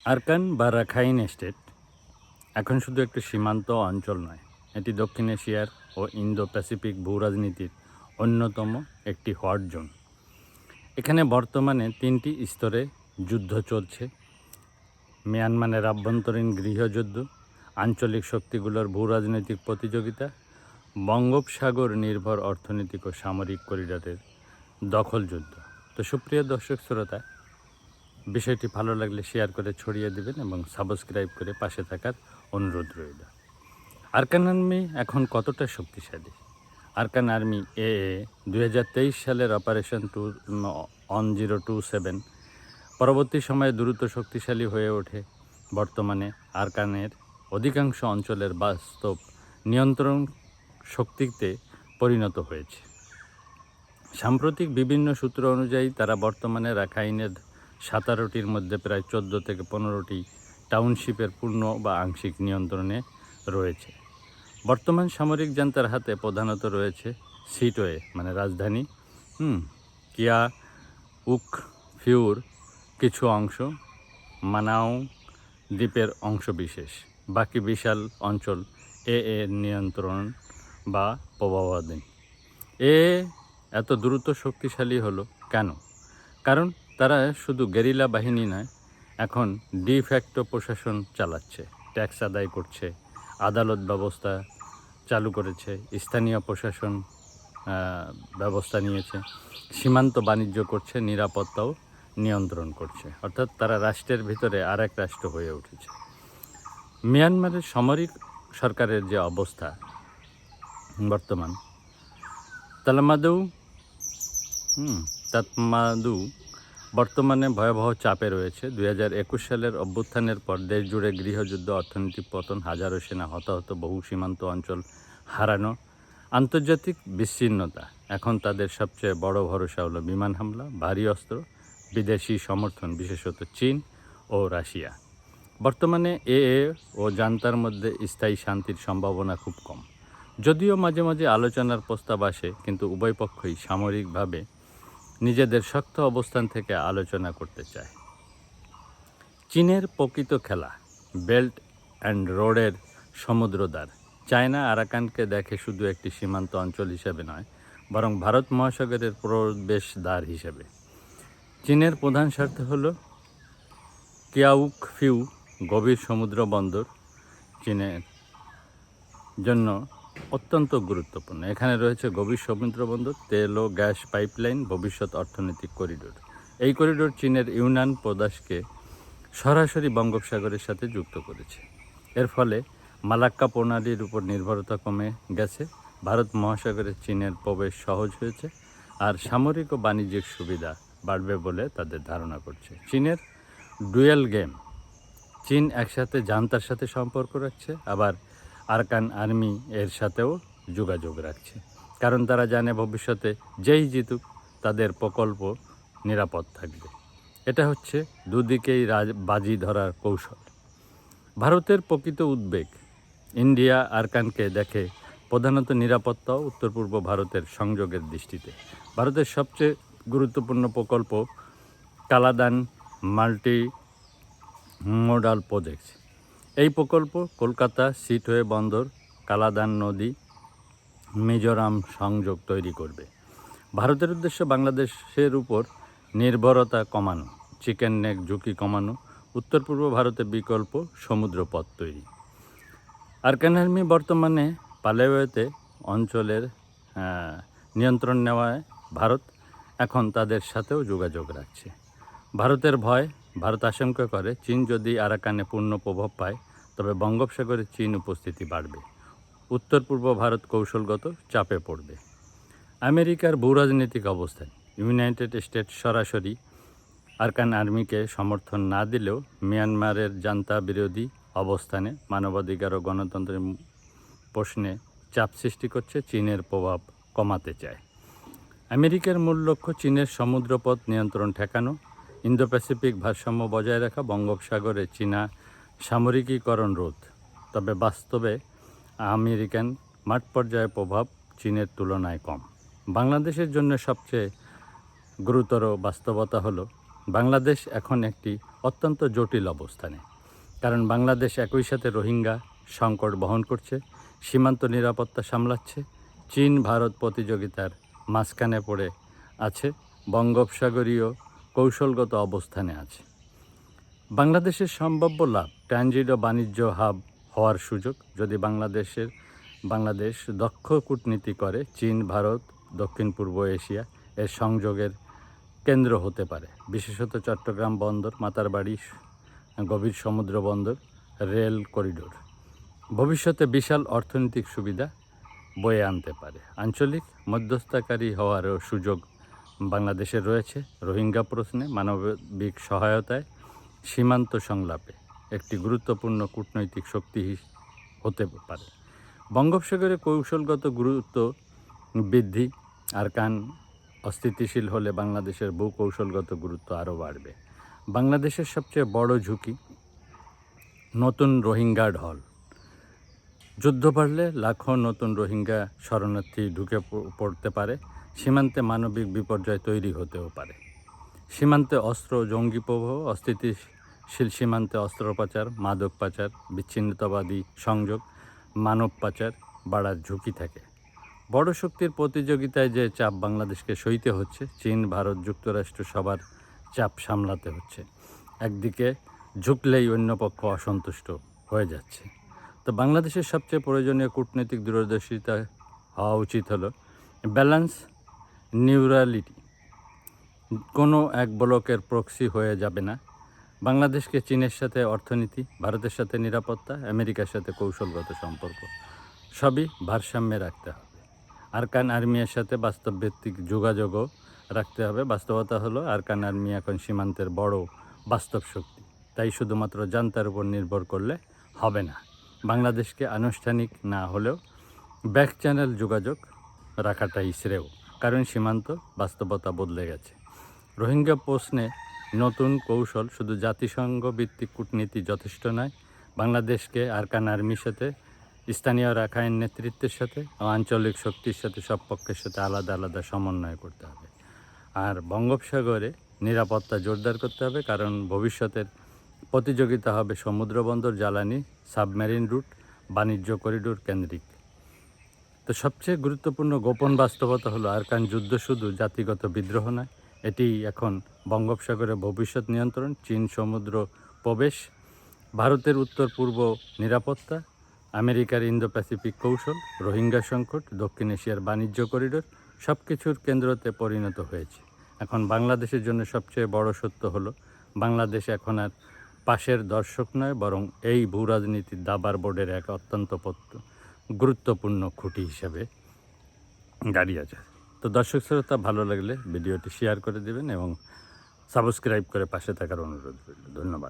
Arakan বা Rakhine state এখন শুধু একটি সীমান্ত অঞ্চল নয়, এটি দক্ষিণ এশিয়ার ও ইন্দো প্যাসিফিক ভূরাজনীতির অন্যতম একটি হট জোন। এখানে বর্তমানে 3টি স্তরে যুদ্ধ চলছে: মিয়ানমারের আভ্যন্তরীণ গৃহযুদ্ধ, আঞ্চলিক শক্তিগুলোর ভূরাজনৈতিক প্রতিযোগিতা, বঙ্গোপসাগর নির্ভর অর্থনৈতিক ও সামরিক করিডোরের দখল যুদ্ধ। তো সুপ্রিয় দর্শক শ্রোতা, বিষয়টি ভালো লাগলে শেয়ার করে ছড়িয়ে দেবেন এবং সাবস্ক্রাইব করে পাশে থাকার অনুরোধ রইল। আরাকান আর্মি এখন কতটা শক্তিশালী? আরাকান আর্মি 2023 সালের অপারেশন 1027 পরবর্তী সময়ে দ্রুত শক্তিশালী হয়ে ওঠে। বর্তমানে আরাকানের অধিকাংশ অঞ্চলের বাস্তব নিয়ন্ত্রণ শক্তিতে পরিণত হয়েছে। সাম্প্রতিক বিভিন্ন সূত্র অনুযায়ী তারা বর্তমানে রাখাইনের 17টির মধ্যে প্রায় 14 থেকে 15টি টাউনশিপের পূর্ণ বা আংশিক নিয়ন্ত্রণে রয়েছে। বর্তমান সামরিক জান্তার হাতে প্রধানত রয়েছে সিটওয়ে মানে রাজধানী, কিয়া উক ফিউর কিছু অংশ, মানাও দ্বীপের অংশবিশেষ। বাকি বিশাল অঞ্চল এর নিয়ন্ত্রণ বা প্রভাবাধীন। এত দ্রুত শক্তিশালী হলো কেন? কারণ তারা শুধু গেরিলা বাহিনী নয়, এখন ডিফ্যাক্টো প্রশাসন চালাচ্ছে, ট্যাক্স আদায় করছে, আদালত ব্যবস্থা চালু করেছে, স্থানীয় প্রশাসন ব্যবস্থা নিয়েছে, সীমান্ত বাণিজ্য করছে, নিরাপত্তাও নিয়ন্ত্রণ করছে। অর্থাৎ তারা রাষ্ট্রের ভিতরে আরেক রাষ্ট্র হয়ে উঠেছে। মিয়ানমারের সামরিক সরকারের যে অবস্থা বর্তমান, তাতমাদু বর্তমানে ভয়াবহ চাপে রয়েছে। 2021 সালের অভ্যুত্থানের পর দেশ জুড়ে গৃহযুদ্ধ, অর্থনৈতিক পতন, হাজারো সেনা হতাহত, বহু সীমান্ত অঞ্চল হারানো, আন্তর্জাতিক বিচ্ছিন্নতা। এখন তাদের সবচেয়ে বড় ভরসা হলো বিমান হামলা, ভারী অস্ত্র, বিদেশি সমর্থন, বিশেষত চীন ও রাশিয়া। বর্তমানে ও জান্তার মধ্যে স্থায়ী শান্তির সম্ভাবনা খুব কম। যদিও মাঝে মাঝে আলোচনার প্রস্তাব আসে, কিন্তু উভয় পক্ষই সামরিকভাবে নিজেদের শক্ত অবস্থান থেকে আলোচনা করতে চায়। চীনের প্রকৃত খেলা বেল্ট অ্যান্ড রোডের সমুদ্রদ্বার। চায়না আরাকানকে দেখে শুধু একটি সীমান্ত অঞ্চল হিসেবে নয়, বরং ভারত মহাসাগরের প্রবেশদ্বার হিসেবে। চীনের প্রধান স্বার্থ হল কিয়াউক ফিউ গভীর সমুদ্র বন্দর, চীনের জন্য অত্যন্ত গুরুত্বপূর্ণ। এখানে রয়েছে গভীর সমুদ্র বন্দর, তেল ও গ্যাস পাইপলাইন, ভবিষ্যৎ অর্থনৈতিক করিডোর। এই করিডোর চীনের ইউনান প্রদেশকে সরাসরি বঙ্গোপসাগরের সাথে যুক্ত করেছে। এর ফলে মালাক্কা প্রণালীর উপর নির্ভরতা কমে গেছে, ভারত মহাসাগরে চীনের প্রবেশ সহজ হয়েছে, আর সামরিক ও বাণিজ্যিক সুবিধা বাড়বে বলে তাদের ধারণা করছে। চীনের ডুয়েল গেম, চীন একসাথে জান্তার সাথে সম্পর্ক রাখছে, আবার আরাকান আর্মি এর সাথেও যোগাযোগ রাখছে, কারণ তারা জানে ভবিষ্যতে যেই জিতুক তাদের প্রকল্প নিরাপদ থাকবে। এটা হচ্ছে দুদিকেই বাজি ধরার কৌশল। ভারতের প্রকৃত উদ্বেগ, ইন্ডিয়া আরাকানকে দেখে প্রধানত নিরাপত্তা ও উত্তর পূর্ব ভারতের সংযোগের দৃষ্টিতে। ভারতের সবচেয়ে গুরুত্বপূর্ণ প্রকল্প কালাদান মাল্টি মোডাল প্রজেক্ট। এই প্রকল্প কলকাতা সিটওয়ে বন্দর, কালাদান নদী, মিজোরাম সংযোগ তৈরি করবে। ভারতের উদ্দেশ্য বাংলাদেশের উপর নির্ভরতা কমানো, চিকেন নেক ঝুঁকি কমানো, উত্তর পূর্ব ভারতে বিকল্প সমুদ্রপথ তৈরি। আরাকান আর্মি বর্তমানে পালেওয়েতে অঞ্চলের নিয়ন্ত্রণ নেওয়ায় ভারত এখন তাদের সাথেও যোগাযোগ রাখছে। ভারতের ভয়, ভারত আশঙ্কা করে চীন যদি আরাকানে পূর্ণ প্রভাব পায়, তবে বঙ্গোপসাগরে চীন উপস্থিতি বাড়বে, উত্তর পূর্ব ভারত কৌশলগত চাপে পড়বে। আমেরিকার ভূরাজনৈতিক অবস্থান, ইউনাইটেড স্টেটস সরাসরি আরাকান আর্মিকে সমর্থন না দিলেও মিয়ানমারের জান্তা বিরোধী অবস্থানে মানবাধিকার ও গণতন্ত্রের প্রশ্নে চাপ সৃষ্টি করছে, চীনের প্রভাব কমাতে চায়। আমেরিকার মূল লক্ষ্য চীনের সমুদ্রপথ নিয়ন্ত্রণ ঠেকানো, ইন্দো প্যাসিফিক ভারসাম্য বজায় রাখা, বঙ্গোপসাগরে চীনা সামরিকীকরণ রোধ। তবে বাস্তবে আমেরিকান মাঠ পর্যায়ে প্রভাব চীনের তুলনায় কম। বাংলাদেশের জন্য সবচেয়ে গুরুতর বাস্তবতা হলো বাংলাদেশ এখন একটি অত্যন্ত জটিল অবস্থানে, কারণ বাংলাদেশ একই সাথে রোহিঙ্গা সংকট বহন করছে, সীমান্ত নিরাপত্তা সামলাচ্ছে, চীন ভারত প্রতিযোগিতার মাঝখানে পড়ে আছে, বঙ্গোপসাগরীয় কৌশলগত অবস্থানে আছে। বাংলাদেশের সম্ভাব্য লাভ ট্রানজিট ও বাণিজ্য হাব হওয়ার সুযোগ। যদি বাংলাদেশ দক্ষ কূটনীতি করে, চীন ভারত দক্ষিণ পূর্ব এশিয়া এর সংযোগের কেন্দ্র হতে পারে, বিশেষত চট্টগ্রাম বন্দর, মাতারবাড়ি গভীর সমুদ্র বন্দর, রেল করিডোর ভবিষ্যতে বিশাল অর্থনৈতিক সুবিধা বয়ে আনতে পারে। আঞ্চলিক মধ্যস্থতাকারী হওয়ারও সুযোগ বাংলাদেশের রয়েছে। রোহিঙ্গা প্রশ্নে মানবিক সহায়তায়, সীমান্ত সংলাপে একটি গুরুত্বপূর্ণ কূটনৈতিক শক্তি হতে পারে। বঙ্গোপসাগরে কৌশলগত গুরুত্ব বৃদ্ধি, আরাকান অস্থিতিশীল হলে বাংলাদেশের ভূকৌশলগত গুরুত্ব আরও বাড়বে। বাংলাদেশের সবচেয়ে বড় ঝুঁকি নতুন রোহিঙ্গা ঢল। যুদ্ধ বাড়লে লাখো নতুন রোহিঙ্গা শরণার্থী ঢুকে পড়তে পারে, সীমান্তে মানবিক বিপর্যয় তৈরি হতেও পারে। সীমান্তে অস্ত্র, জঙ্গি প্রবাহ, অস্থিতিশীল সীমান্তে অস্ত্র পাচার, মাদক পাচার, বিচ্ছিন্নতাবাদী সংযোগ, মানব পাচার বাড়ার ঝুঁকি থাকে। বড় শক্তির প্রতিযোগিতায় যে চাপ বাংলাদেশকে সইতে হচ্ছে, চীন ভারত যুক্তরাষ্ট্র সবার চাপ সামলাতে হচ্ছে। একদিকে ঝুঁকলেই অন্য পক্ষ অসন্তুষ্ট হয়ে যাচ্ছে। তো বাংলাদেশের সবচেয়ে প্রয়োজনীয় কূটনৈতিক দূরদর্শিতা হওয়া উচিত হলো ব্যালেন্স, নিউট্রালিটি। কোনো এক ব্লকের প্রক্সি হয়ে যাবে না। বাংলাদেশকে চীনের সাথে অর্থনীতি, ভারতের সাথে নিরাপত্তা, আমেরিকার সাথে কৌশলগত সম্পর্ক সবই ভারসাম্যে রাখতে হবে। আরাকান আর্মির সাথে বাস্তবভিত্তিক যোগাযোগও রাখতে হবে। বাস্তবতা হলো আরাকান আর্মি এখন সীমান্তের বড় বাস্তব শক্তি, তাই শুধুমাত্র জান্তার উপর নির্ভর করলে হবে না। বাংলাদেশকে আনুষ্ঠানিক না হলেও ব্যাক চ্যানেল যোগাযোগ রাখাটাই শ্রেয়, কারণ সীমান্ত বাস্তবতা বদলে গেছে। রোহিঙ্গা প্রশ্নে নতুন কৌশল, শুধু জাতিসংঘ ভিত্তিক কূটনীতি যথেষ্ট নয়। বাংলাদেশকে আরাকান আর্মির সাথে, স্থানীয় রাখাইন নেতৃত্বের সাথে ও আঞ্চলিক শক্তির সাথে সব পক্ষের সাথে আলাদা আলাদা সমন্বয় করতে হবে। আর বঙ্গোপসাগরে নিরাপত্তা জোরদার করতে হবে, কারণ ভবিষ্যতের প্রতিযোগিতা হবে সমুদ্র বন্দর, জ্বালানি, সাবমেরিন রুট, বাণিজ্য করিডোর কেন্দ্রিক। তো সবচেয়ে গুরুত্বপূর্ণ গোপন বাস্তবতা হলো আরাকান যুদ্ধ শুধু জাতিগত বিদ্রোহ নয়, এটি এখন বঙ্গোপসাগরের ভবিষ্যৎ নিয়ন্ত্রণ, চীন সমুদ্র প্রবেশ, ভারতের উত্তর পূর্ব নিরাপত্তা, আমেরিকার ইন্দো প্যাসিফিক কৌশল, রোহিঙ্গা সংকট, দক্ষিণ এশিয়ার বাণিজ্য করিডোর সব কিছুর কেন্দ্রতে পরিণত হয়েছে। এখন বাংলাদেশের জন্য সবচেয়ে বড় সত্য হলো বাংলাদেশ এখন আর পাশের দর্শক নয়, বরং এই ভূরাজনীতির দাবার বোর্ডের এক অত্যন্ত গুরুত্বপূর্ণ খুঁটি হিসেবে দাঁড়িয়ে আছে। তো দর্শক শ্রোতা, ভালো লাগলে ভিডিওটি শেয়ার করে দেবেন এবং সাবস্ক্রাইব করে পাশে থাকার অনুরোধ রইল। ধন্যবাদ।